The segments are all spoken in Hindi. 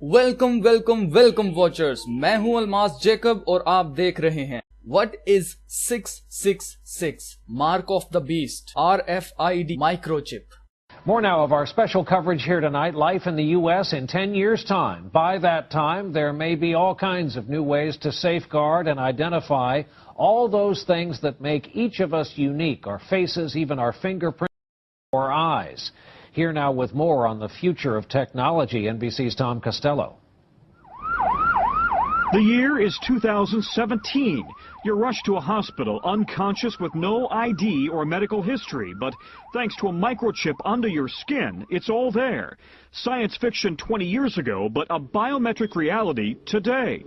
वेलकम वेलकम वेलकम वॉचर्स, मैं हूं अलमास जेकब और आप देख रहे हैं what is 666 mark of the beast RFID microchip. More now of our special coverage here tonight, life in the U.S. in 10 years' time. By that time, there may be all kinds of new ways to safeguard and identify all those things that make each of us unique, our faces, even our fingerprints, or eyes. Here now with more on the future of technology, NBC's Tom Costello. The year is 2017. You're rushed to a hospital unconscious with no ID or medical history, but thanks to a microchip under your skin, it's all there. Science fiction 20 years ago, but a biometric reality today.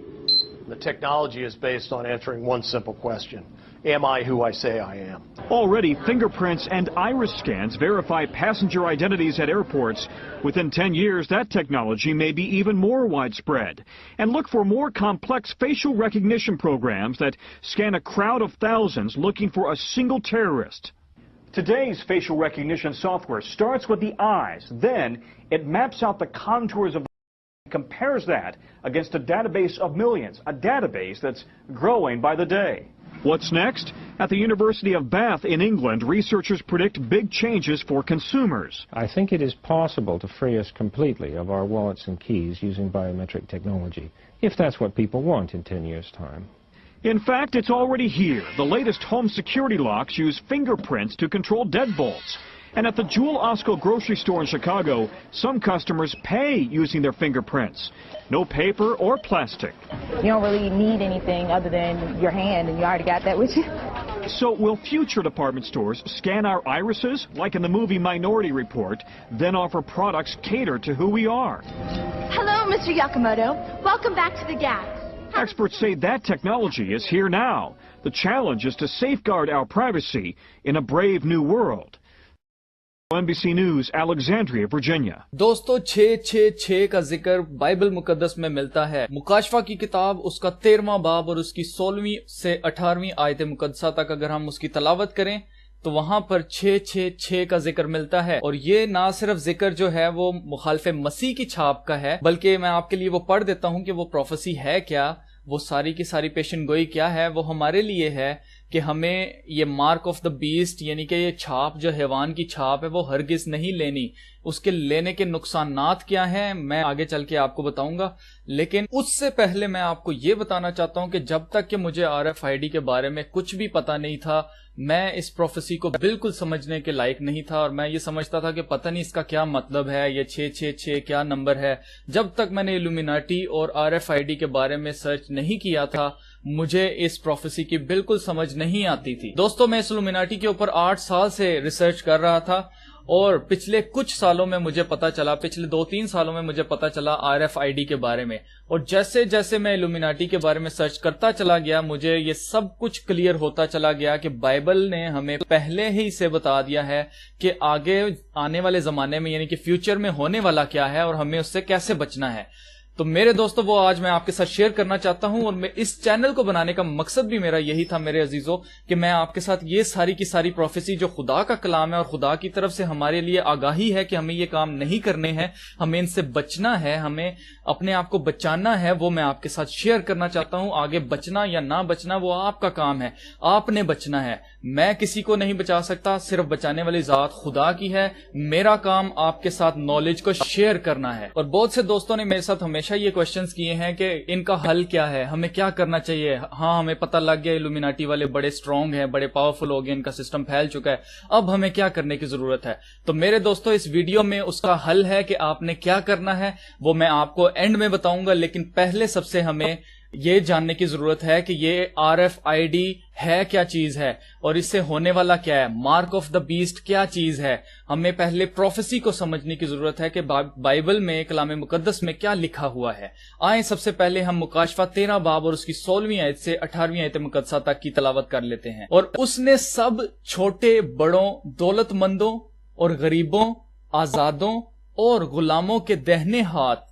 The technology is based on answering one simple question. Am I who I say I am? Already, fingerprints and iris scans verify passenger identities at airports. Within 10 years, that technology may be even more widespread. And look for more complex facial recognition programs that scan a crowd of thousands looking for a single terrorist. Today's facial recognition software starts with the eyes. Then it maps out the contours of and compares that against a database of millions, a database that's growing by the day. What's next? At the University of Bath in England, researchers predict big changes for consumers. I think it is possible to free us completely of our wallets and keys using biometric technology, if that's what people want in 10 years' time. In fact, it's already here. The latest home security locks use fingerprints to control deadbolts. And at the Jewel Osco grocery store in Chicago, some customers pay using their fingerprints. No paper or plastic. You don't really need anything other than your hand, and you already got that with you. So will future department stores scan our irises, like in the movie Minority Report, then offer products catered to who we are? Hello, Mr. Yakamoto. Welcome back to the Gap. Experts say that technology is here now. The challenge is to safeguard our privacy in a brave new world. NBC News, Alexandria, Virginia. दोस्तों 666 का जिक्र बाइबल मुकद्दस में मिलता है। मुकाशफा की किताब उसका 13वां बाब और उसकी 16वीं से 18वीं आयत मुकद्दसा तक अगर हम उसकी तलावत करें तो वहां पर 666 का जिक्र मिलता है। और ये ना सिर्फ जिक्र जो है वो मुखालिफे मसीह की छाप का है, बल्कि मैं आपके लिए वो पढ़ देता हूं कि वो प्रोफेसी है क्या, वो सारी की सारी पेशन गोई क्या है। वो हमारे लिए है कि हमें ये मार्क ऑफ द बीस्ट यानी कि ये छाप जो हैवान की छाप है वो हरगिज नहीं लेनी। उसके लेने के नुकसानात क्या हैं मैं आगे चल के आपको बताऊंगा, लेकिन उससे पहले मैं आपको ये बताना चाहता हूं कि जब तक कि मुझे RFID के बारे में कुछ भी पता नहीं था, मैं इस प्रोफेसी को बिल्कुल समझने के लायक नहीं था और मैं ये समझता था कि पता नहीं इसका क्या मतलब है, ये 666 क्या नंबर है। जब तक मैंने इल्यूमिनाटी और RFID के बारे में सर्च नहीं किया था, मुझे इस प्रोफेसी की बिल्कुल समझ नहीं आती थी। दोस्तों, मैं इस इल्यूमिनाटी के ऊपर 8 साल से रिसर्च कर रहा था और पिछले कुछ सालों में मुझे पता चला, पिछले 2-3 सालों में मुझे पता चला RFID के बारे में। और जैसे जैसे मैं इल्यूमिनाटी के बारे में सर्च करता चला गया, मुझे ये सब कुछ क्लियर होता चला गया कि बाइबल ने हमें पहले ही से बता दिया है कि आगे आने वाले जमाने में यानी कि फ्यूचर में होने वाला क्या है और हमें उससे कैसे बचना है। तो मेरे दोस्तों, वो आज मैं आपके साथ शेयर करना चाहता हूं और मैं इस चैनल को बनाने का मकसद भी मेरा यही था मेरे अजीजों कि मैं आपके साथ ये सारी की सारी प्रोफेसी जो खुदा का कलाम है और खुदा की तरफ से हमारे लिए आगाही है कि हमें ये काम नहीं करने हैं, हमें इनसे बचना है, हमें अपने आप को बचाना है, वो मैं आपके साथ शेयर करना चाहता हूं। आगे बचना या ना बचना वो आपका काम है, आपने बचना है। मैं किसी को नहीं बचा सकता, सिर्फ बचाने वाली जात खुदा की है। मेरा काम आपके साथ नॉलेज को शेयर करना है। और बहुत से दोस्तों ने मेरे साथ हमेशा ये क्वेश्चंस किए हैं कि इनका हल क्या है, हमें क्या करना चाहिए। हाँ, हमें पता लग गया इल्यूमिनाटी वाले बड़े स्ट्रांग हैं, बड़े पावरफुल हो गए, इनका सिस्टम फैल चुका है, अब हमें क्या करने की जरूरत है। तो मेरे दोस्तों, इस वीडियो में उसका हल है कि आपने क्या करना है वो मैं आपको एंड में बताऊंगा, लेकिन पहले सबसे हमें ये जानने की जरूरत है कि ये RFID है क्या चीज है और इससे होने वाला क्या है, मार्क ऑफ द बीस्ट क्या चीज है। हमें पहले प्रोफेसी को समझने की जरूरत है कि बाइबल में, कलाम मुकद्दस में क्या लिखा हुआ है। आए सबसे पहले हम मुकाशफा 13 बाब और उसकी 16वीं आयत से 18वीं आयत मुकद्दसा तक की तलावत कर लेते हैं। और उसने सब छोटे बड़ों, दौलतमंदों और गरीबों, आजादों और गुलामों के दाहिने हाथ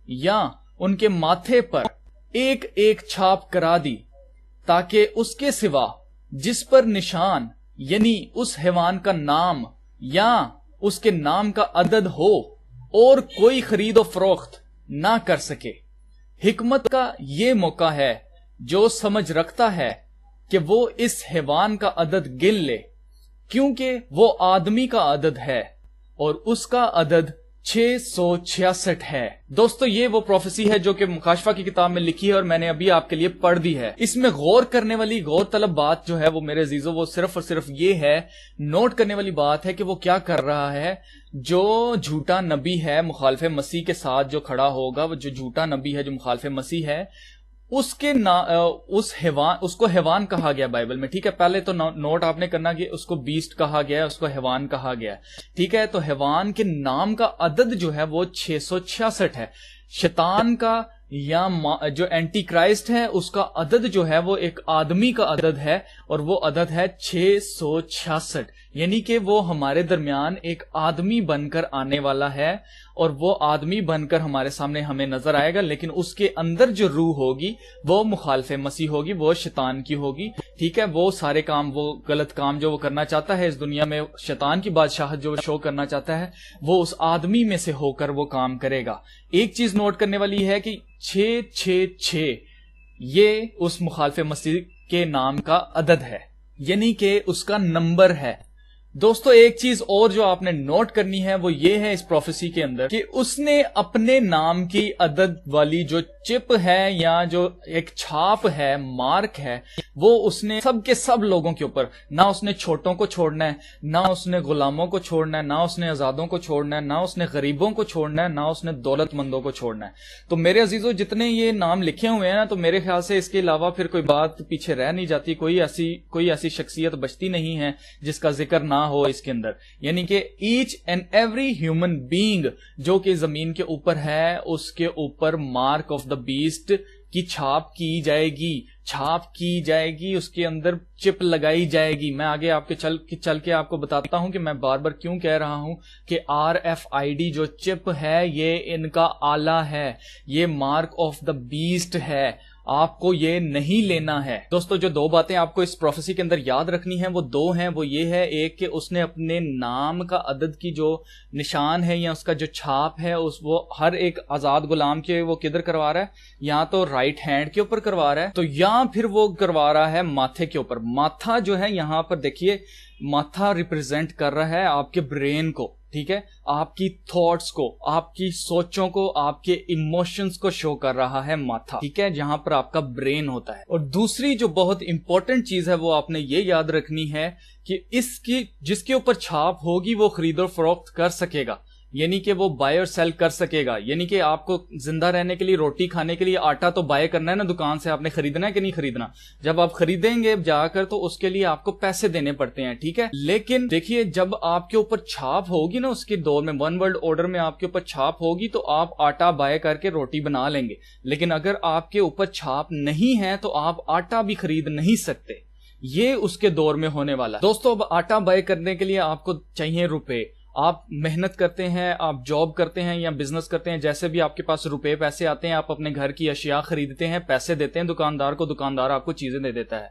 या उनके माथे पर एक एक छाप करा दी, ताकि उसके सिवा जिस पर निशान यानी उस हैवान का नाम या उसके नाम का अदद हो और कोई खरीदो फरोख्त ना कर सके। हिकमत का ये मौका है जो समझ रखता है कि वो इस हैवान का अदद गिन ले, क्योंकि वो आदमी का अदद है और उसका अदद 666 है। दोस्तों, ये वो प्रोफेसी है जो कि मुकाशफा की किताब में लिखी है और मैंने अभी आपके लिए पढ़ दी है। इसमें गौर करने वाली, गौर तलब बात जो है वो मेरे अजीजों, वो सिर्फ और सिर्फ ये है, नोट करने वाली बात है कि वो क्या कर रहा है। जो झूठा नबी है मुखालिफ मसीह के साथ जो खड़ा होगा, वो जो झूठा नबी है जो मुखालिफ मसीह है, उसके उस हैवान, उसको हैवान कहा गया बाइबल में, ठीक है। पहले तो नोट आपने करना कि उसको बीस्ट कहा गया है, उसको हैवान कहा गया है, ठीक है। तो हैवान के नाम का अदद जो है वो 666 है। शैतान का या जो एंटी क्राइस्ट है उसका अदद जो है वो एक आदमी का अदद है और वो अदद है 666, यानी कि वो हमारे दरमियान एक आदमी बनकर आने वाला है और वो आदमी बनकर हमारे सामने हमें नजर आएगा, लेकिन उसके अंदर जो रूह होगी वो मुखालिफ मसीह होगी, वो शैतान की होगी, ठीक है। वो सारे काम, वो गलत काम जो वो करना चाहता है इस दुनिया में, शैतान की बादशाहत जो शो करना चाहता है, वो उस आदमी में से होकर वो काम करेगा। एक चीज नोट करने वाली है कि 666 ये उस मुखालिफ मसीह के नाम का अदद है, यानी कि उसका नंबर है। दोस्तों, एक चीज और जो आपने नोट करनी है वो ये है इस प्रोफेसी के अंदर कि उसने अपने नाम की अदद वाली जो चिप है या जो एक छाप है, मार्क है, वो उसने सब के सब लोगों के ऊपर, ना उसने छोटों को छोड़ना है, ना उसने गुलामों को छोड़ना है, ना उसने आजादों को छोड़ना है, ना उसने गरीबों को छोड़ना है, ना उसने दौलतमंदों को छोड़ना है। तो मेरे अजीजों, जितने ये नाम लिखे हुए हैं ना, तो मेरे ख्याल से इसके अलावा फिर कोई बात पीछे रह नहीं जाती, कोई ऐसी शख्सियत बचती नहीं है जिसका जिक्र ना हो इसके अंदर। यानी कि each and every human being जो कि जमीन के ऊपर है, उसके ऊपर मार्क ऑफ द बीस्ट की छाप की जाएगी, उसके अंदर चिप लगाई जाएगी। मैं आगे आपके चल के आपको बताता हूं कि मैं बार बार क्यों कह रहा हूं कि RFID जो चिप है ये इनका आला है, ये मार्क ऑफ द बीस्ट है, आपको ये नहीं लेना है। दोस्तों, जो दो बातें आपको इस प्रोफेसी के अंदर याद रखनी है वो दो हैं। वो ये है, एक कि उसने अपने नाम का अदद की जो निशान है या उसका जो छाप है वो हर एक आजाद गुलाम के वो किधर करवा रहा है, या तो राइट हैंड के ऊपर करवा रहा है, तो या फिर वो करवा रहा है माथे के ऊपर। माथा जो है यहां पर देखिए, माथा रिप्रेजेंट कर रहा है आपके ब्रेन को, ठीक है, आपकी थॉट्स को, आपकी सोचों को, आपके इमोशंस को शो कर रहा है माथा, ठीक है, जहां पर आपका ब्रेन होता है। और दूसरी जो बहुत इंपॉर्टेंट चीज है वो आपने ये याद रखनी है कि इसकी जिसके ऊपर छाप होगी वो खरीदो फरोख्त कर सकेगा, यानी कि वो बाय और सेल कर सकेगा। यानी कि आपको जिंदा रहने के लिए, रोटी खाने के लिए आटा तो बाय करना है ना दुकान से, आपने खरीदना है कि नहीं खरीदना। जब आप खरीदेंगे जाकर तो उसके लिए आपको पैसे देने पड़ते हैं, ठीक है। लेकिन देखिए, जब आपके ऊपर छाप होगी ना, उसके दौर में वन वर्ल्ड ऑर्डर में आपके ऊपर छाप होगी तो आप आटा बाय करके रोटी बना लेंगे। लेकिन अगर आपके ऊपर छाप नहीं है तो आप आटा भी खरीद नहीं सकते। ये उसके दौर में होने वाला है। दोस्तों, अब आटा बाय करने के लिए आपको चाहिए रुपए। आप मेहनत करते हैं, आप जॉब करते हैं या बिजनेस करते हैं, जैसे भी आपके पास रुपए पैसे आते हैं, आप अपने घर की अशिया खरीदते हैं, पैसे देते हैं दुकानदार को, दुकानदार आपको चीजें दे देता है।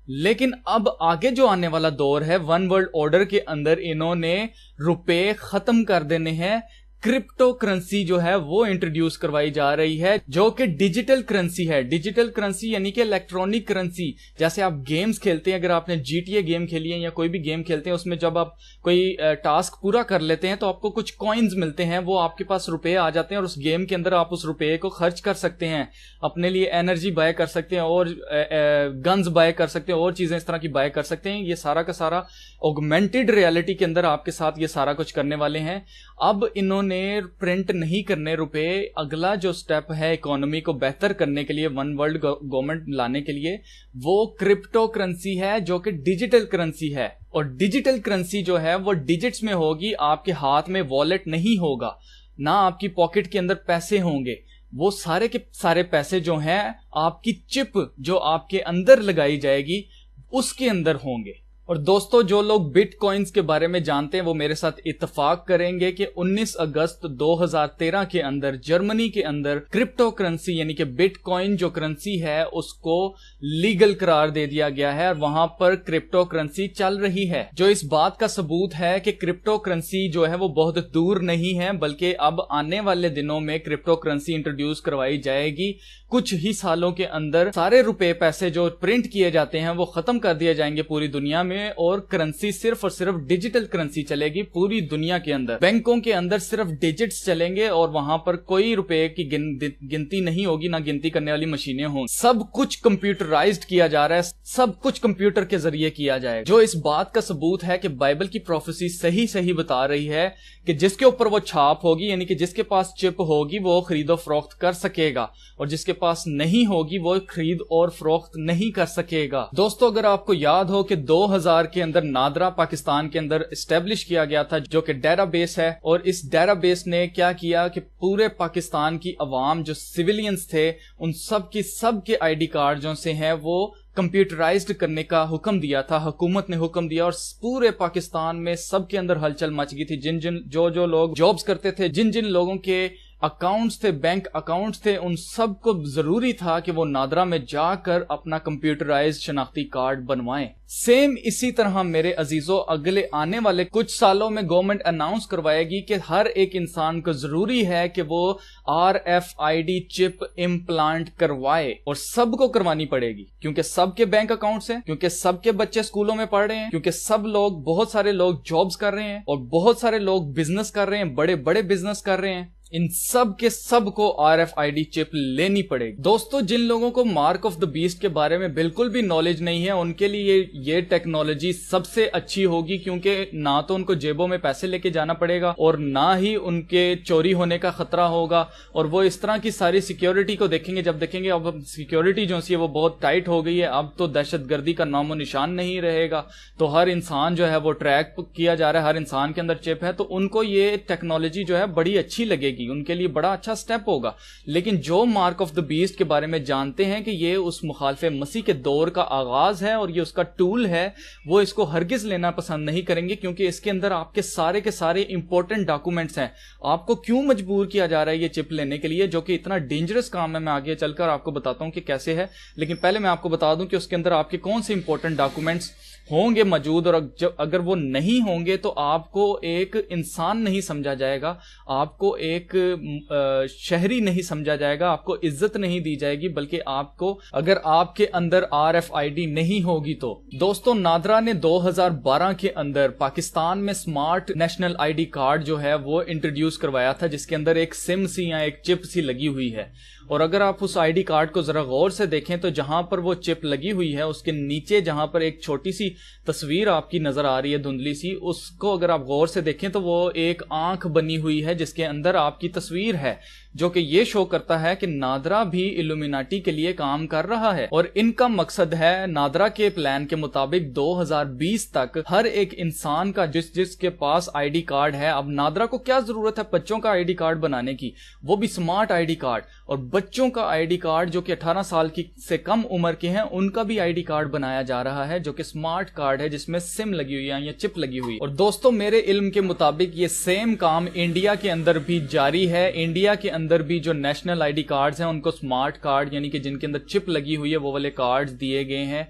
लेकिन अब आगे जो आने वाला दौर है, वन वर्ल्ड ऑर्डर के अंदर इन्होंने रुपए खत्म कर देने हैं। क्रिप्टो करेंसी जो है वो इंट्रोड्यूस करवाई जा रही है, जो कि डिजिटल करेंसी है। डिजिटल करेंसी यानी कि इलेक्ट्रॉनिक करेंसी। जैसे आप गेम्स खेलते हैं, अगर आपने GTA गेम खेली है या कोई भी गेम खेलते हैं, उसमें जब आप कोई टास्क पूरा कर लेते हैं तो आपको कुछ कॉइन्स मिलते हैं, वो आपके पास रुपए आ जाते हैं और उस गेम के अंदर आप उस रुपए को खर्च कर सकते हैं, अपने लिए एनर्जी बाय कर सकते हैं और गन्स बाय कर सकते हैं और चीजें इस तरह की बाय कर सकते हैं। ये सारा का सारा ऑगमेंटेड रियलिटी के अंदर आपके साथ ये सारा कुछ करने वाले हैं। अब इन्होंने प्रिंट नहीं करने रुपए, अगला जो स्टेप है इकोनॉमी को बेहतर करने के लिए, वन वर्ल्ड गवर्नमेंट लाने के लिए, वो क्रिप्टो करेंसी है जो कि डिजिटल करेंसी है। और डिजिटल करेंसी जो है वो डिजिट्स में होगी, आपके हाथ में वॉलेट नहीं होगा, ना आपकी पॉकेट के अंदर पैसे होंगे। वो सारे के सारे पैसे जो हैं आपकी चिप जो आपके अंदर लगाई जाएगी उसके अंदर होंगे। और दोस्तों, जो लोग बिटकॉइंस के बारे में जानते हैं वो मेरे साथ इत्तेफाक करेंगे कि 19 अगस्त 2013 के अंदर जर्मनी के अंदर क्रिप्टो करेंसी यानी कि बिटकॉइन जो करेंसी है उसको लीगल करार दे दिया गया है और वहां पर क्रिप्टो करेंसी चल रही है, जो इस बात का सबूत है कि क्रिप्टो करेंसी जो है वो बहुत दूर नहीं है, बल्कि अब आने वाले दिनों में क्रिप्टो करेंसी इंट्रोड्यूस करवाई जाएगी। कुछ ही सालों के अंदर सारे रुपए पैसे जो प्रिंट किए जाते हैं वो खत्म कर दिए जाएंगे पूरी दुनिया में और करेंसी सिर्फ और सिर्फ डिजिटल करेंसी चलेगी पूरी दुनिया के अंदर। बैंकों के अंदर सिर्फ डिजिट्स चलेंगे और वहां पर कोई रुपए की गिनती नहीं होगी, ना गिनती करने वाली मशीनें होंगी। सब कुछ कंप्यूटराइज्ड किया जा रहा है, सब कुछ कंप्यूटर के जरिए किया जाएगा, जो इस बात का सबूत है कि बाइबल की प्रोफेसी सही सही बता रही है कि जिसके ऊपर वो छाप होगी यानी कि जिसके पास चिप होगी वो खरीदो फरोख्त कर सकेगा और जिसके पास नहीं होगी वो खरीद और फरोख्त नहीं कर सकेगा। दोस्तों, अगर आपको याद हो कि 2000 के अंदर नादरा पाकिस्तान के अंदर एस्टेब्लिश किया गया था, जो कि डेटाबेस है, और इस डेटाबेस ने क्या किया कि पूरे पाकिस्तान की अवाम जो सिविलियंस थे उन सब के आईडी कार्ड जो से हैं वो कंप्यूटराइज्ड करने का हुक्म दिया था, हुकूमत ने हुक्म दिया और पूरे पाकिस्तान में सबके अंदर हलचल मच गई थी। जो लोग जॉब्स करते थे, जिन लोगों के अकाउंट्स थे, बैंक अकाउंट्स थे, उन सबको जरूरी था कि वो नादरा में जाकर अपना कंप्यूटराइज्ड शनाख्ती कार्ड बनवाएं। सेम इसी तरह मेरे अजीजों, अगले आने वाले कुछ सालों में गवर्नमेंट अनाउंस करवाएगी कि हर एक इंसान को जरूरी है कि वो RFID चिप इम्प्लांट करवाए और सबको करवानी पड़ेगी, क्योंकि सबके बैंक अकाउंट्स हैं, क्योंकि सबके बच्चे स्कूलों में पढ़ रहे हैं, क्योंकि बहुत सारे लोग जॉब्स कर रहे हैं और बहुत सारे लोग बिजनेस कर रहे हैं, बड़े बड़े बिजनेस कर रहे हैं। इन सब के सब को RFID चिप लेनी पड़ेगी। दोस्तों, जिन लोगों को मार्क ऑफ द बीस्ट के बारे में बिल्कुल भी नॉलेज नहीं है उनके लिए ये टेक्नोलॉजी सबसे अच्छी होगी, क्योंकि ना तो उनको जेबों में पैसे लेके जाना पड़ेगा और ना ही उनके चोरी होने का खतरा होगा और वो इस तरह की सारी सिक्योरिटी को देखेंगे। जब देखेंगे अब सिक्योरिटी जो सी है वो बहुत टाइट हो गई है, अब तो दहशतगर्दी का नामो निशान नहीं रहेगा, तो हर इंसान जो है वो ट्रैक किया जा रहा है, हर इंसान के अंदर चिप है, तो उनको ये टेक्नोलॉजी जो है बड़ी अच्छी लगेगी, उनके लिए बड़ा अच्छा स्टेप होगा। लेकिन जो मार्क ऑफ द बीस्ट के बारे में जानते हैं कि ये उस मुखालिफे मसीह के दौर का आगाज है और ये उसका टूल है, वो इसको हरगिज लेना पसंद नहीं करेंगे, क्योंकि इसके अंदर आपके सारे के सारे इंपॉर्टेंट डॉक्यूमेंट्स हैं। आपको क्यों मजबूर किया जा रहा है ये चिप लेने के लिए, जो कि इतना डेंजरस काम है। मैं आगे चलकर आपको बताता हूं कि कैसे है, लेकिन पहले मैं आपको बता दूं कि उसके अंदर आपके कौन से इंपॉर्टेंट डॉक्यूमेंट्स होंगे मौजूद, और अगर वो नहीं होंगे तो आपको एक इंसान नहीं समझा जाएगा, आपको एक शहरी नहीं समझा जाएगा, आपको इज्जत नहीं दी जाएगी, बल्कि आपको, अगर आपके अंदर RFID नहीं होगी तो। दोस्तों, नादरा ने 2012 के अंदर पाकिस्तान में स्मार्ट नेशनल ID कार्ड जो है वो इंट्रोड्यूस करवाया था, जिसके अंदर एक सिम सी या एक चिप सी लगी हुई है। और अगर आप उस ID कार्ड को जरा गौर से देखें तो जहां पर वो चिप लगी हुई है उसके नीचे जहां पर एक छोटी सी तस्वीर आपकी नजर आ रही है धुंधली सी, उसको अगर आप गौर से देखें तो वो एक आंख बनी हुई है जिसके अंदर आपकी तस्वीर है, जो कि ये शो करता है कि नादरा भी इल्यूमिनाटी के लिए काम कर रहा है और इनका मकसद है नादरा के प्लान के मुताबिक 2020 तक हर एक इंसान का जिसके पास ID कार्ड है। अब नादरा को क्या जरूरत है बच्चों का ID कार्ड बनाने की, वो भी स्मार्ट ID कार्ड, और बच्चों का ID कार्ड जो कि 18 साल की से कम उम्र के हैं उनका भी ID कार्ड बनाया जा रहा है, जो कि स्मार्ट कार्ड है जिसमें सिम लगी हुई है या चिप लगी हुई। और दोस्तों, मेरे इल्म के मुताबिक ये सेम काम इंडिया के अंदर भी जारी है। इंडिया के अंदर भी जो नेशनल ID कार्ड्स हैं उनको स्मार्ट कार्ड यानी कि जिनके अंदर चिप लगी हुई है वो वाले कार्ड्स दिए गए हैं,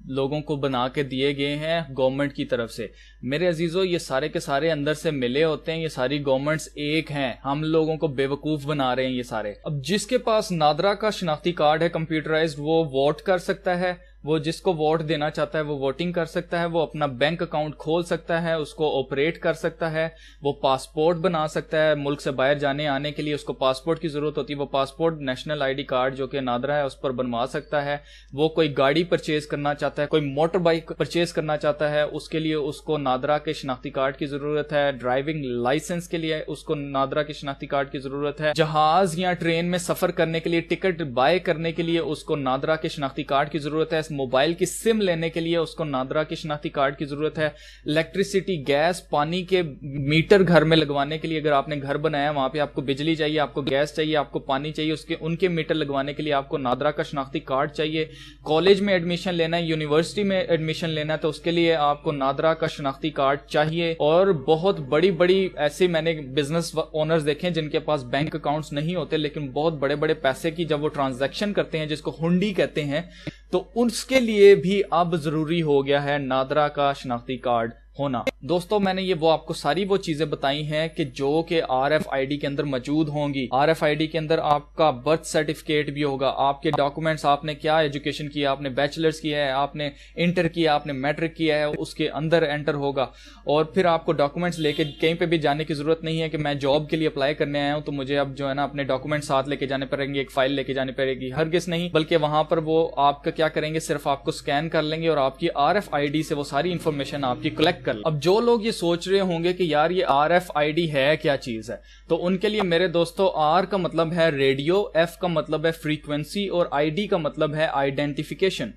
लोगों को बना के दिए गए हैं गवर्नमेंट की तरफ से। मेरे अजीजों, ये सारे के सारे अंदर से मिले होते हैं, ये सारी गवर्नमेंट्स एक हैं, हम लोगों को बेवकूफ बना रहे हैं ये सारे। अब जिसके पास नादरा का शनाख्ती कार्ड है कंप्यूटराइज्ड, वो वोट कर सकता है, वो जिसको वोट देना चाहता है वो वोटिंग कर सकता है, वो अपना बैंक अकाउंट खोल सकता है, उसको ऑपरेट कर सकता है, वो पासपोर्ट बना सकता है, मुल्क से बाहर जाने आने के लिए उसको पासपोर्ट की जरूरत होती है, वो पासपोर्ट नेशनल ID कार्ड जो कि नादरा है उस पर बनवा सकता है। वो कोई गाड़ी परचेज करना चाहता है, कोई मोटर बाइक परचेज करना चाहता है, उसके लिए उसको नादरा के शनाख्ती कार्ड की जरूरत है। ड्राइविंग लाइसेंस के लिए उसको नादरा के शनाख्ती कार्ड की जरूरत है। जहाज या ट्रेन में सफर करने के लिए टिकट बाय करने के लिए उसको नादरा के शनाख्ती कार्ड की जरूरत है। मोबाइल की सिम लेने के लिए उसको नादरा के शनाख्ती कार्ड की जरूरत है। इलेक्ट्रिसिटी, गैस, पानी के मीटर घर में लगवाने के लिए, अगर आपने घर बनाया वहां पे आपको बिजली चाहिए, आपको गैस चाहिए, आपको पानी चाहिए, उनके मीटर लगवाने के लिए आपको नादरा का शनाख्ती कार्ड चाहिए। कॉलेज में एडमिशन लेना है, यूनिवर्सिटी में एडमिशन लेना है, तो उसके लिए आपको नादरा का शनाख्ती कार्ड चाहिए। और बहुत बड़ी बड़ी ऐसे मैंने बिजनेस ओनर्स देखे जिनके पास बैंक अकाउंट्स नहीं होते, लेकिन बहुत बड़े बड़े पैसे की जब वो ट्रांजैक्शन करते हैं, जिसको हुंडी कहते हैं, तो उसके लिए भी अब जरूरी हो गया है नादरा का शनाख्ती कार्ड होना। दोस्तों मैंने ये वो आपको सारी वो चीजें बताई हैं कि जो कि RFID के अंदर मौजूद होंगी। RFID के अंदर आपका बर्थ सर्टिफिकेट भी होगा, आपके डॉक्यूमेंट्स, आपने क्या एजुकेशन किया, आपने बैचलर्स किया है, आपने इंटर किया, आपने मैट्रिक किया है, उसके अंदर एंटर होगा। और फिर आपको डॉक्यूमेंट्स लेके कहीं पे भी जाने की जरूरत नहीं है कि मैं जॉब के लिए अप्लाई करने आया हूं तो मुझे अब जो है ना अपने डॉक्यूमेंट साथ लेके जाने पड़ेंगे, एक फाइल लेके जानी पड़ेगी। हरगिज़ नहीं, बल्कि वहां पर वो आपका क्या करेंगे, सिर्फ आपको स्कैन कर लेंगे और आपकी RFID से वो सारी इंफॉर्मेशन आपकी कलेक्ट कर। अब जो लोग ये सोच रहे होंगे कि यार ये RFID है क्या चीज है, तो उनके लिए मेरे दोस्तों R का मतलब है रेडियो, F का मतलब है फ्रीक्वेंसी और ID का मतलब है आइडेंटिफिकेशन।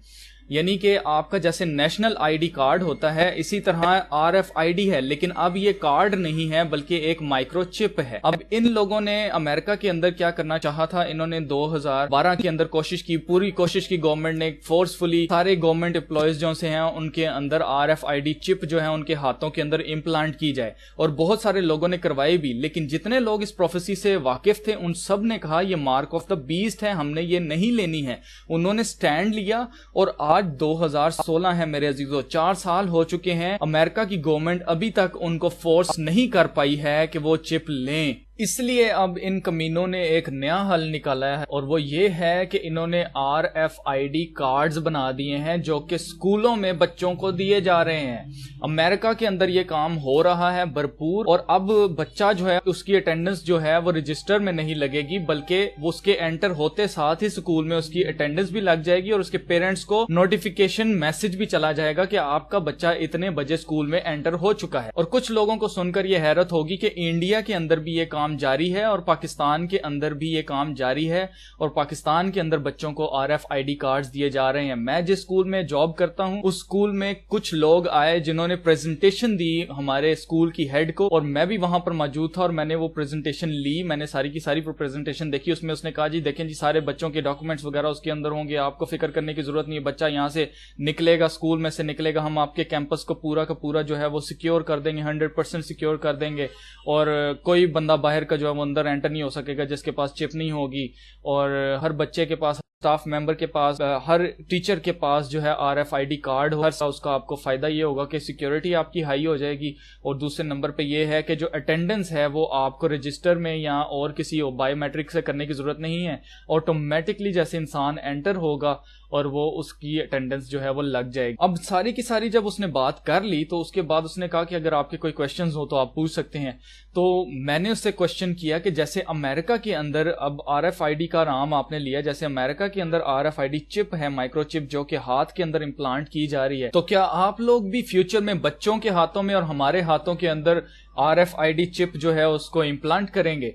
यानी कि आपका जैसे नेशनल ID कार्ड होता है इसी तरह RFID है, लेकिन अब ये कार्ड नहीं है बल्कि एक माइक्रोचिप है। अब इन लोगों ने अमेरिका के अंदर क्या करना चाहा था, इन्होंने 2012 के अंदर कोशिश की, पूरी कोशिश की गवर्नमेंट ने फोर्सफुली सारे गवर्नमेंट एम्प्लॉयज जो से हैं उनके अंदर RFID चिप जो है उनके हाथों के अंदर इम्प्लांट की जाए, और बहुत सारे लोगों ने करवाई भी। लेकिन जितने लोग इस प्रोफेसी से वाकिफ थे उन सब ने कहा ये मार्क ऑफ द बीस्ट है, हमने ये नहीं लेनी है। उन्होंने स्टैंड लिया और आज 2016 है मेरे अजीजों, 4 साल हो चुके हैं, अमेरिका की गवर्नमेंट अभी तक उनको फोर्स नहीं कर पाई है कि वो चिप लें। इसलिए अब इन कमीनों ने एक नया हल निकाला है और वो ये है कि इन्होंने RFID कार्ड्स बना दिए हैं जो कि स्कूलों में बच्चों को दिए जा रहे हैं। अमेरिका के अंदर ये काम हो रहा है भरपूर, और अब बच्चा जो है उसकी अटेंडेंस जो है वो रजिस्टर में नहीं लगेगी, बल्कि वो उसके एंटर होते साथ ही स्कूल में उसकी अटेंडेंस भी लग जाएगी और उसके पेरेंट्स को नोटिफिकेशन मैसेज भी चला जाएगा कि आपका बच्चा इतने बजे स्कूल में एंटर हो चुका है। और कुछ लोगों को सुनकर ये हैरत होगी कि इंडिया के अंदर भी ये काम जारी है और पाकिस्तान के अंदर भी ये काम जारी है, और पाकिस्तान के अंदर बच्चों को RFID कार्ड्स दिए जा रहे हैं। मैं जिस स्कूल में जॉब करता हूं उस स्कूल में कुछ लोग आए जिन्होंने प्रेजेंटेशन दी हमारे स्कूल की हेड को, और मैं भी वहां पर मौजूद था और मैंने वो प्रेजेंटेशन ली, मैंने सारी की सारी प्रेजेंटेशन देखी। उसमें उसने कहा जी देखें जी सारे बच्चों के डॉक्यूमेंट्स वगैरह उसके अंदर होंगे, आपको फिक्र करने की जरूरत नहीं है, बच्चा यहाँ से निकलेगा, स्कूल में से निकलेगा, हम आपके कैंपस को पूरा का पूरा जो है वो सिक्योर कर देंगे, 100% सिक्योर कर देंगे, और कोई बंदा बाहर का जो है वो अंदर एंटर नहीं हो सकेगा जिसके पास चिप नहीं होगी, और हर बच्चे के पास, स्टाफ मेंबर के पास, हर टीचर के पास जो है RFID कार्ड हो। उसका आपको फायदा ये होगा कि सिक्योरिटी आपकी हाई हो जाएगी, और दूसरे नंबर पे ये है कि जो अटेंडेंस है वो आपको रजिस्टर में या और किसी बायोमेट्रिक से करने की जरूरत नहीं है, ऑटोमेटिकली जैसे इंसान एंटर होगा और वो उसकी अटेंडेंस जो है वो लग जाएगी। अब सारी की सारी जब उसने बात कर ली तो उसके बाद उसने कहा कि अगर आपके कोई क्वेश्चंस हो तो आप पूछ सकते हैं। तो मैंने उससे क्वेश्चन किया कि जैसे अमेरिका के अंदर अब RFID का नाम आपने लिया, जैसे अमेरिका के अंदर RFID चिप है, माइक्रोचिप, जो कि हाथ के अंदर इम्प्लांट की जा रही है, तो क्या आप लोग भी फ्यूचर में बच्चों के हाथों में और हमारे हाथों के अंदर RFID चिप जो है उसको इम्प्लांट करेंगे?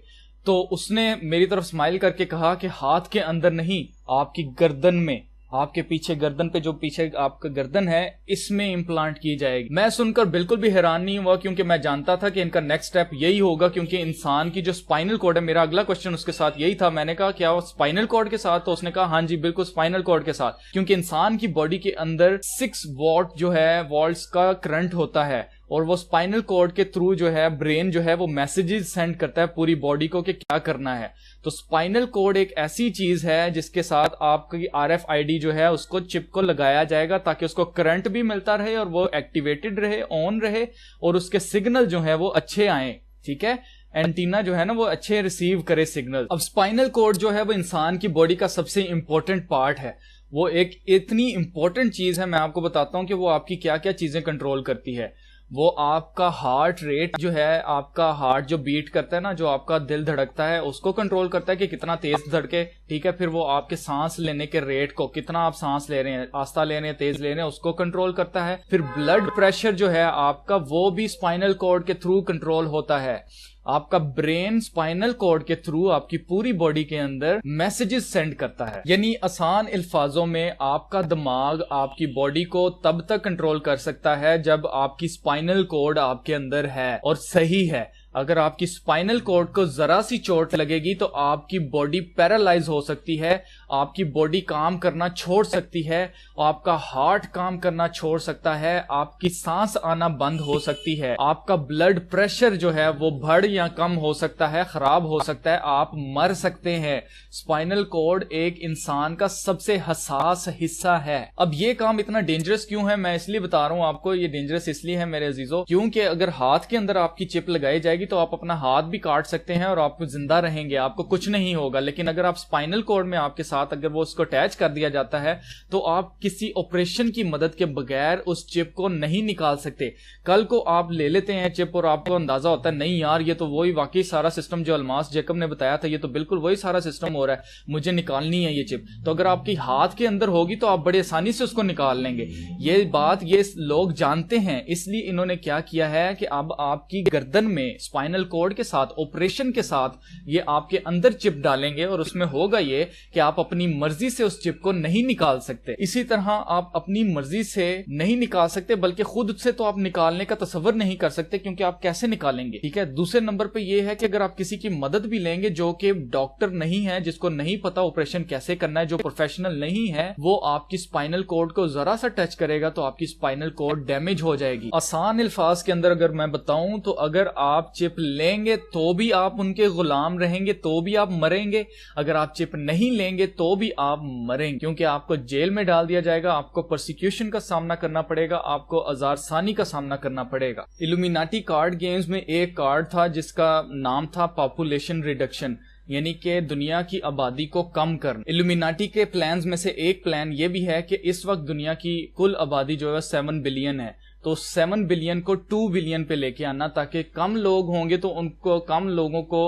तो उसने मेरी तरफ स्माइल करके कहा कि हाथ के अंदर नहीं, आपकी गर्दन में, आपके पीछे गर्दन पे जो पीछे आपका गर्दन है इसमें इम्प्लांट की जाएगी। मैं सुनकर बिल्कुल भी हैरान नहीं हुआ क्योंकि मैं जानता था कि इनका नेक्स्ट स्टेप यही होगा, क्योंकि इंसान की जो स्पाइनल कॉर्ड है, मेरा अगला क्वेश्चन उसके साथ यही था। मैंने कहा क्या स्पाइनल कॉर्ड के साथ? तो उसने कहा हाँ जी बिल्कुल स्पाइनल कॉर्ड के साथ, क्योंकि इंसान की बॉडी के अंदर 6 वॉट जो है वोल्ट्स का करंट होता है, और वो स्पाइनल कॉर्ड के थ्रू जो है ब्रेन जो है वो मैसेजेस सेंड करता है पूरी बॉडी को कि क्या करना है। तो स्पाइनल कॉर्ड एक ऐसी चीज है जिसके साथ आपकी RFID जो है उसको चिप को लगाया जाएगा ताकि उसको करंट भी मिलता रहे और वो एक्टिवेटेड रहे, ऑन रहे, और उसके सिग्नल जो है वो अच्छे आए। ठीक है, एंटीना जो है ना वो अच्छे रिसीव करे सिग्नल। अब स्पाइनल कॉर्ड जो है वो इंसान की बॉडी का सबसे इंपॉर्टेंट पार्ट है, वो एक इतनी इंपॉर्टेंट चीज है, मैं आपको बताता हूं कि वो आपकी क्या क्या चीजें कंट्रोल करती है। वो आपका हार्ट रेट जो है, आपका हार्ट जो बीट करता है ना, जो आपका दिल धड़कता है उसको कंट्रोल करता है कि कितना तेज धड़के। ठीक है, फिर वो आपके सांस लेने के रेट को, कितना आप सांस ले रहे हैं, आस्ता ले रहे हैं, तेज ले रहे हैं, उसको कंट्रोल करता है। फिर ब्लड प्रेशर जो है आपका वो भी स्पाइनल कॉर्ड के थ्रू कंट्रोल होता है। आपका ब्रेन स्पाइनल कॉर्ड के थ्रू आपकी पूरी बॉडी के अंदर मैसेजेस सेंड करता है। यानी आसान अल्फाजों में आपका दिमाग आपकी बॉडी को तब तक कंट्रोल कर सकता है जब आपकी स्पाइनल कॉर्ड आपके अंदर है और सही है। अगर आपकी स्पाइनल कॉर्ड को जरा सी चोट लगेगी तो आपकी बॉडी पैरालाइज हो सकती है, आपकी बॉडी काम करना छोड़ सकती है, आपका हार्ट काम करना छोड़ सकता है, आपकी सांस आना बंद हो सकती है, आपका ब्लड प्रेशर जो है वो बढ़ या कम हो सकता है, खराब हो सकता है, आप मर सकते हैं। स्पाइनल कॉर्ड एक इंसान का सबसे हसास हिस्सा है। अब ये काम इतना डेंजरस क्यों है, मैं इसलिए बता रहा हूं आपको। ये डेंजरस इसलिए है मेरे अजीजों, क्योंकि अगर हाथ के अंदर आपकी चिप लगाई जाएगी तो आप अपना हाथ भी काट सकते हैं और आप जिंदा रहेंगे, आपको कुछ नहीं होगा। लेकिन अगर आप स्पाइनल कॉर्ड में आपके साथ अगर वो उसको अटैच कर दिया जाता है तो आप किसी ऑपरेशन की मदद के बगैर उस चिप को नहीं निकाल सकते। कल को आप ले लेते हैं चिप और आपको अंदाजा होता है नहीं यार ये तो वही वाकई सारा सिस्टम जो अलमास जेकब ने बताया था, ये तो बिल्कुल वही सारा सिस्टम हो रहा है, मुझे निकालनी है ये चिप। तो अगर आपकी हाथ के अंदर होगी तो आप बड़े आसानी से उसको निकाल लेंगे। ये बात ये लोग जानते हैं, इसलिए इन्होंने क्या किया है कि अब आपकी गर्दन में स्पाइनल कॉर्ड के साथ ऑपरेशन के साथ ये आपके अंदर चिप डालेंगे और उसमें होगा ये कि आप अपनी मर्जी से उस चिप को नहीं निकाल सकते। इसी तरह आप अपनी मर्जी से नहीं निकाल सकते, बल्कि खुद से तो आप निकालने का तसव्वुर नहीं कर सकते, क्योंकि आप कैसे निकालेंगे। ठीक है। दूसरे नंबर पे ये है कि अगर आप किसी की मदद भी लेंगे जो कि डॉक्टर नहीं है, जिसको नहीं पता ऑपरेशन कैसे करना है, जो प्रोफेशनल नहीं है, वो आपकी स्पाइनल कॉर्ड को जरा सा टच करेगा तो आपकी स्पाइनल कॉर्ड डैमेज हो जाएगी। आसान अल्फाज के अंदर अगर मैं बताऊं तो अगर आप चिप लेंगे तो भी आप उनके गुलाम रहेंगे, तो भी आप मरेंगे। अगर आप चिप नहीं लेंगे तो भी आप मरेंगे, क्योंकि आपको जेल में डाल दिया जाएगा, आपको प्रोसिक्यूशन का सामना करना पड़ेगा, आपको अजारसानी का सामना करना पड़ेगा। इल्यूमिनाटी कार्ड गेम्स में एक कार्ड था जिसका नाम था पॉपुलेशन रिडक्शन, यानी कि दुनिया की आबादी को कम करना। इल्यूमिनाटी के प्लान्स में से एक प्लान ये भी है कि इस वक्त दुनिया की कुल आबादी जो है 7 बिलियन है, तो 7 बिलियन को 2 बिलियन पे लेके आना, ताकि कम लोग होंगे तो उनको कम लोगों को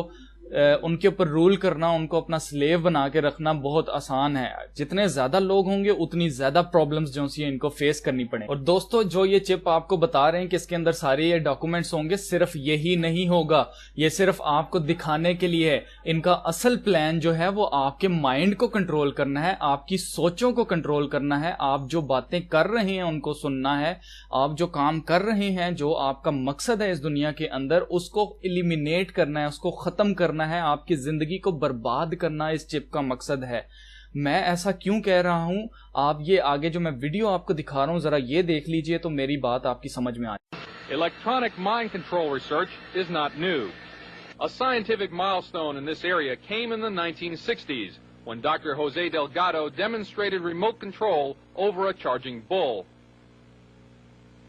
उनके ऊपर रूल करना, उनको अपना स्लेव बना के रखना बहुत आसान है। जितने ज्यादा लोग होंगे उतनी ज्यादा प्रॉब्लम्स जो सी इनको फेस करनी पड़े। और दोस्तों जो ये चिप आपको बता रहे हैं कि इसके अंदर सारे ये डॉक्यूमेंट्स होंगे, सिर्फ यही नहीं होगा, ये सिर्फ आपको दिखाने के लिए है। इनका असल प्लान जो है वो आपके माइंड को कंट्रोल करना है, आपकी सोचों को कंट्रोल करना है, आप जो बातें कर रहे हैं उनको सुनना है, आप जो काम कर रहे हैं, जो आपका मकसद है इस दुनिया के अंदर, उसको एलिमिनेट करना है, उसको खत्म करना है, आपकी जिंदगी को बर्बाद करना इस चिप का मकसद है। मैं ऐसा क्यों कह रहा हूं, आप ये आगे जो मैं वीडियो आपको दिखा रहा हूं जरा ये देख लीजिए तो मेरी बात आपकी समझ में आ जाए। Electronic mind control research is not new. A scientific milestone in this area came in the 1960s when Dr. Jose Delgado demonstrated remote control over a charging bull.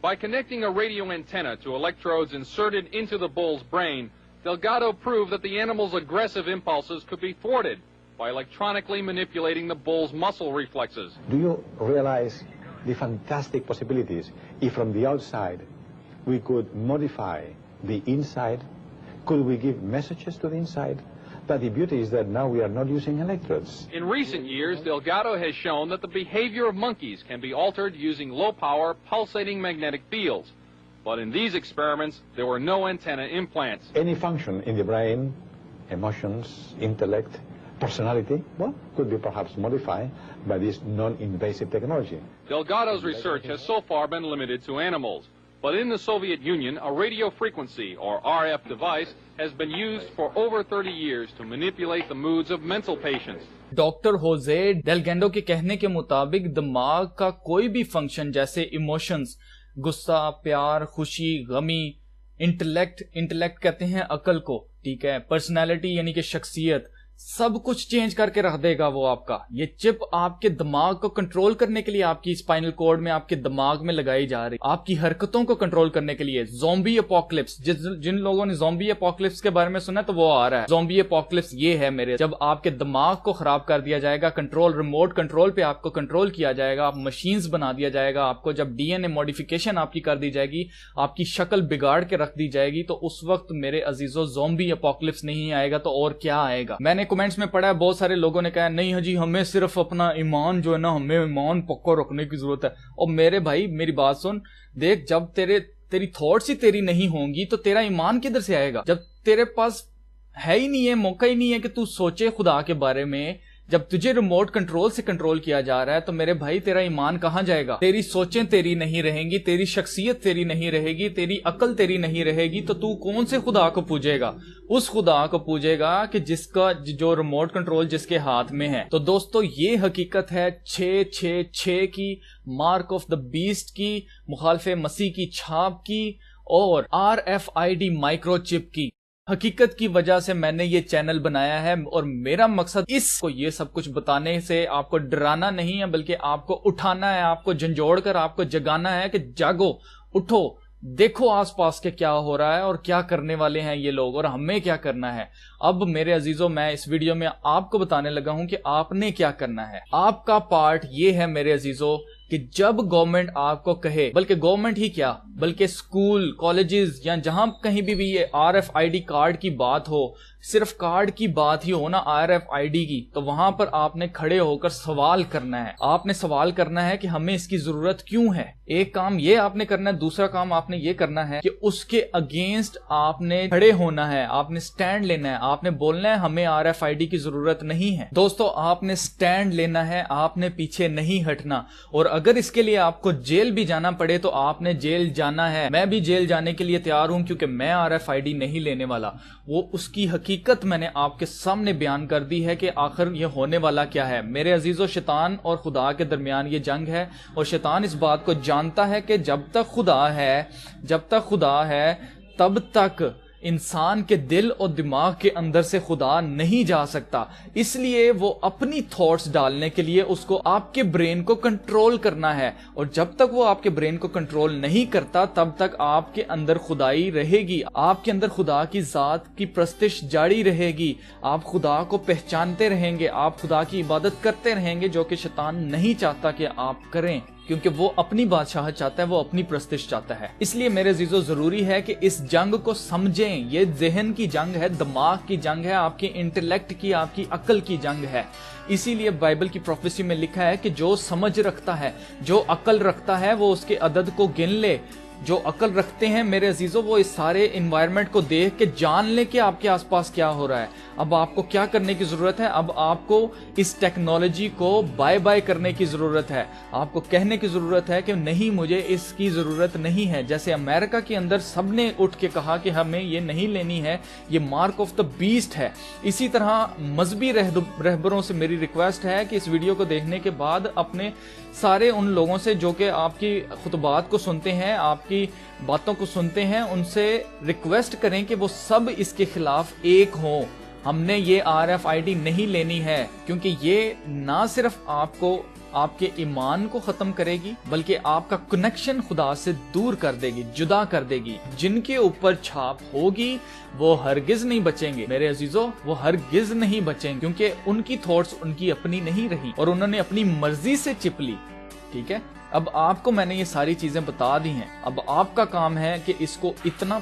By connecting a radio antenna to electrodes inserted into the bull's brain, Delgado proved that the animal's aggressive impulses could be thwarted by electronically manipulating the bull's muscle reflexes. Do you realize the fantastic possibilities if from the outside we could modify the inside? Could we give messages to the inside? But the beauty is that now we are not using electrodes. In recent years, Delgado has shown that the behavior of monkeys can be altered using low-power, pulsating magnetic fields. But in these experiments, there were no antenna implants. Any function in the brain, emotions, intellect, personality, well, could be perhaps modified by this non-invasive technology. Delgado's research has so far been limited to animals. But in the Soviet Union, a radio frequency, or RF device, has been used for over 30 years to manipulate the moods of mental patients. Doctor Jose Delgado के कहने के मुताबिक दिमाग का कोई भी फंक्शन जैसे इमोशंस, गुस्सा, प्यार, खुशी, गमी, इंटेलेक्ट कहते हैं अकल को, ठीक है, पर्सनैलिटी यानी कि शख्सियत, सब कुछ चेंज करके रख देगा वो आपका। ये चिप आपके दिमाग को कंट्रोल करने के लिए आपकी स्पाइनल कॉर्ड में, आपके दिमाग में लगाई जा रही, आपकी हरकतों को कंट्रोल करने के लिए। ज़ॉम्बी एपोकलिप्स, जिन लोगों ने ज़ॉम्बी एपोकलिप्स के बारे में सुना तो वो आ रहा है। ज़ॉम्बी एपोकलिप्स ये है मेरे, जब आपके दिमाग को खराब कर दिया जाएगा, कंट्रोल, रिमोट कंट्रोल पे आपको कंट्रोल किया जाएगा, आप मशीन्स बना दिया जाएगा, आपको जब डीएनए मॉडिफिकेशन आपकी कर दी जाएगी, आपकी शक्ल बिगाड़ के रख दी जाएगी, तो उस वक्त मेरे अजीजों ज़ॉम्बी एपोकलिप्स नहीं आएगा तो और क्या आएगा। मैंने कमेंट्स में पढ़ा है बहुत सारे लोगों ने कहा नहीं हाजी हमें सिर्फ अपना ईमान जो है ना, हमें ईमान पक्का रखने की जरूरत है। और मेरे भाई मेरी बात सुन, देख जब तेरी थॉट्स ही तेरी नहीं होंगी तो तेरा ईमान किधर से आएगा। जब तेरे पास है ही नहीं है, मौका ही नहीं है कि तू सोचे खुदा के बारे में। जब तुझे रिमोट कंट्रोल से कंट्रोल किया जा रहा है तो मेरे भाई तेरा ईमान कहां जाएगा? तेरी सोचें तेरी नहीं रहेंगी, तेरी शख्सियत तेरी नहीं रहेगी, तेरी अकल तेरी नहीं रहेगी, तो तू कौन से खुदा को पूजेगा? उस खुदा को पूजेगा कि जिसका जो रिमोट कंट्रोल जिसके हाथ में है। तो दोस्तों ये हकीकत है 666 की, मार्क ऑफ द बीस्ट की, मुखालिफे मसीह की छाप की और RFID माइक्रोचिप की। हकीकत की वजह से मैंने ये चैनल बनाया है और मेरा मकसद इसको ये सब कुछ बताने से आपको डराना नहीं है, बल्कि आपको उठाना है, आपको झंझोड़ कर आपको जगाना है कि जागो, उठो, देखो आसपास के क्या हो रहा है और क्या करने वाले हैं ये लोग और हमें क्या करना है। अब मेरे अजीजों, मैं इस वीडियो में आपको बताने लगा हूं कि आपने क्या करना है। आपका पार्ट ये है मेरे अजीजों कि जब गवर्नमेंट आपको कहे, बल्कि गवर्नमेंट ही क्या, बल्कि स्कूल, कॉलेजेस या जहां कहीं भी ये RFID कार्ड की बात हो, सिर्फ कार्ड की बात ही हो ना RFID की, तो वहां पर आपने खड़े होकर सवाल करना है। आपने सवाल करना है कि हमें इसकी जरूरत क्यों है। एक काम ये आपने करना है, दूसरा काम आपने ये करना है कि उसके अगेंस्ट आपने खड़े होना है, आपने स्टैंड लेना है, आपने बोलना है हमें RFID की जरूरत नहीं है। दोस्तों आपने स्टैंड लेना है, आपने पीछे नहीं हटना। और अगर इसके लिए आपको जेल भी जाना पड़े तो आपने जेल जाना है। मैं भी जेल जाने के लिए तैयार हूं क्योंकि मैं RFID नहीं लेने वाला। वो उसकी हकीकत मैंने आपके सामने बयान कर दी है कि आखिर ये होने वाला क्या है। मेरे अजीजों, शैतान और खुदा के दरमियान ये जंग है और शैतान इस बात को जानता है कि जब तक खुदा है तब तक इंसान के दिल और दिमाग के अंदर से खुदा नहीं जा सकता। इसलिए वो अपनी थॉट्स डालने के लिए उसको आपके ब्रेन को कंट्रोल करना है, और जब तक वो आपके ब्रेन को कंट्रोल नहीं करता तब तक आपके अंदर खुदाई रहेगी, आपके अंदर खुदा की जात की प्रस्तिश जारी रहेगी। आप खुदा को पहचानते रहेंगे, आप खुदा की इबादत करते रहेंगे, जो कि शैतान नहीं चाहता कि आप करें, क्योंकि वो अपनी बादशाह चाहता है, वो अपनी प्रस्तिश चाहता है। इसलिए मेरे अजीजों जरूरी है कि इस जंग को समझें। ये ज़हन की जंग है, दिमाग की जंग है, आपके इंटेलेक्ट की, आपकी अकल की जंग है। इसीलिए बाइबल की प्रोफेसी में लिखा है कि जो समझ रखता है, जो अकल रखता है, वो उसके अदद को गिन ले। जो अकल रखते हैं मेरे अजीजों, वो इस सारे इन्वायरमेंट को देख के जान ले कि आपके आसपास क्या हो रहा है। अब आपको क्या करने की जरूरत है? अब आपको इस टेक्नोलॉजी को बाय बाय करने की जरूरत है। आपको कहने की जरूरत है कि नहीं, मुझे इसकी जरूरत नहीं है। जैसे अमेरिका के अंदर सबने उठ के कहा कि हमें ये नहीं लेनी है, ये मार्क ऑफ द बीस्ट है। इसी तरह मजहबी रहबरों से मेरी रिक्वेस्ट है कि इस वीडियो को देखने के बाद अपने सारे उन लोगों से जो कि आपकी खुतबात को सुनते हैं, आपकी बातों को सुनते हैं, उनसे रिक्वेस्ट करें कि वो सब इसके खिलाफ एक हों। हमने ये RFID नहीं लेनी है, क्योंकि ये ना सिर्फ आपको आपके ईमान को खत्म करेगी, बल्कि आपका कनेक्शन खुदा से दूर कर देगी, जुदा कर देगी। जिनके ऊपर छाप होगी वो हरगिज नहीं बचेंगे मेरे अजीजों, वो हरगिज नहीं बचेंगे, क्योंकि उनकी थॉट्स उनकी अपनी नहीं रही और उन्होंने अपनी मर्जी से चिप ली। ठीक है, अब आपको मैंने ये सारी चीजें बता दी हैं। अब आपका काम है कि इसको इतना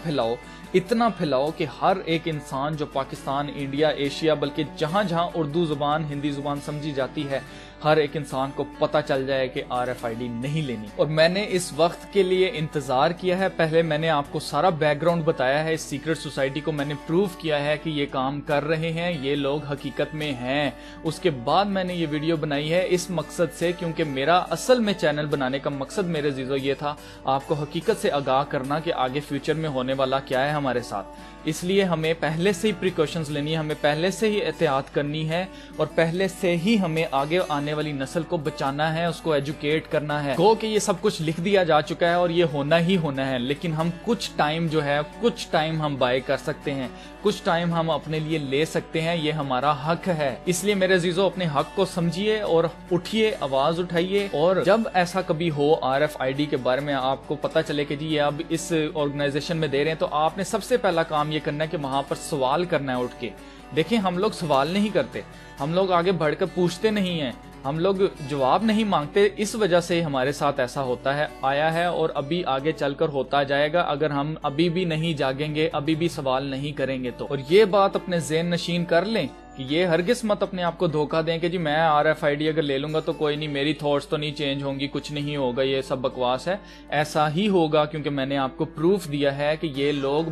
फैलाओ कि हर एक इंसान जो पाकिस्तान, इंडिया, एशिया, बल्कि जहां जहां उर्दू जुबान, हिंदी जुबान समझी जाती है, हर एक इंसान को पता चल जाए कि RFID नहीं लेनी। और मैंने इस वक्त के लिए इंतजार किया है। पहले मैंने आपको सारा बैकग्राउंड बताया है, इस सीक्रेट सोसाइटी को मैंने प्रूव किया है कि ये काम कर रहे हैं, ये लोग हकीकत में हैं। उसके बाद मैंने ये वीडियो बनाई है इस मकसद से, क्योंकि मेरा असल में चैनल बनाने का मकसद मेरे अजीजों ये था, आपको हकीकत से आगाह करना कि आगे फ्यूचर में होने वाला क्या है हमारे साथ। इसलिए हमें पहले से ही प्रिकॉशंस लेनी है, हमें पहले से ही एहतियात करनी है और पहले से ही हमें आगे आने वाली नस्ल को बचाना है, उसको एजुकेट करना है। गो कि ये सब कुछ लिख दिया जा चुका है और ये होना ही होना है, लेकिन हम कुछ टाइम हम बाय कर सकते हैं, कुछ टाइम हम अपने लिए ले सकते हैं, ये हमारा हक है। इसलिए मेरे अजीजों, अपने हक को समझिए और उठिए, आवाज उठाइए। और जब ऐसा कभी हो RFID के बारे में आपको पता चले कि जी ये अब इस ऑर्गेनाइजेशन में दे रहे हैं, तो आपने सबसे पहला काम ये करना है कि वहां पर सवाल करना है उठ के। देखिए, हम लोग सवाल नहीं करते, हम लोग आगे बढ़कर पूछते नहीं हैं, हम लोग जवाब नहीं मांगते। इस वजह से हमारे साथ ऐसा होता है, आया है और अभी आगे चलकर होता जाएगा, अगर हम अभी भी नहीं जागेंगे, अभी भी सवाल नहीं करेंगे तो। और ये बात अपने ज़हन नशीन कर लें कि ये हरगिज मत अपने आप को धोखा दें कि जी मैं RFID अगर ले लूंगा तो कोई नहीं, मेरी थॉट्स तो नहीं चेंज होंगी, कुछ नहीं होगा, ये सब बकवास है। ऐसा ही होगा, क्योंकि मैंने आपको प्रूफ दिया है कि ये लोग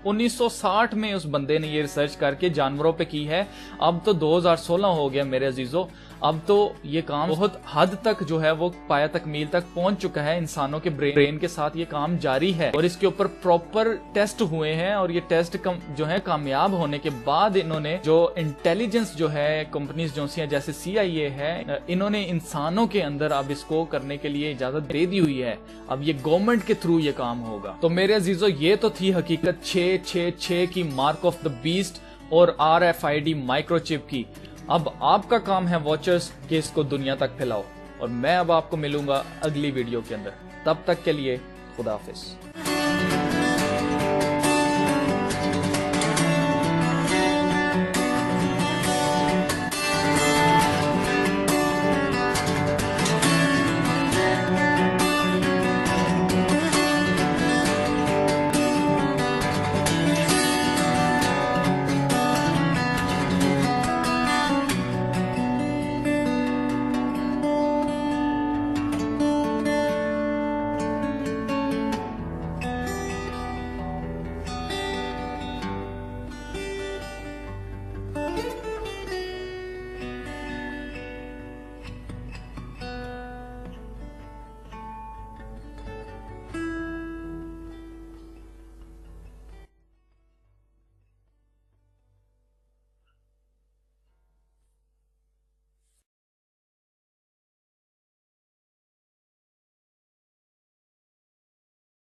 1960 में उस बंदे ने ये रिसर्च करके जानवरों पे की है। अब तो 2016 हो गया मेरे अजीजों, अब तो ये काम बहुत हद तक जो है वो पाया तकमील तक पहुंच चुका है। इंसानों के ब्रेन के साथ ये काम जारी है और इसके ऊपर प्रॉपर टेस्ट हुए हैं और ये टेस्ट जो है कामयाब होने के बाद इन्होंने जो इंटेलिजेंस जो है कंपनीज जो सी जैसे CIA है, इन्होंने इंसानों के अंदर अब इसको करने के लिए इजाजत दे दी हुई है। अब ये गवर्नमेंट के थ्रू ये काम होगा। तो मेरे अजीजों ये तो थी हकीकत 666 की मार्क ऑफ द बीस्ट और RFID माइक्रोचिप की। अब आपका काम है वॉचर्स कि इसको दुनिया तक फैलाओ और मैं अब आपको मिलूंगा अगली वीडियो के अंदर। तब तक के लिए खुदा हाफिज।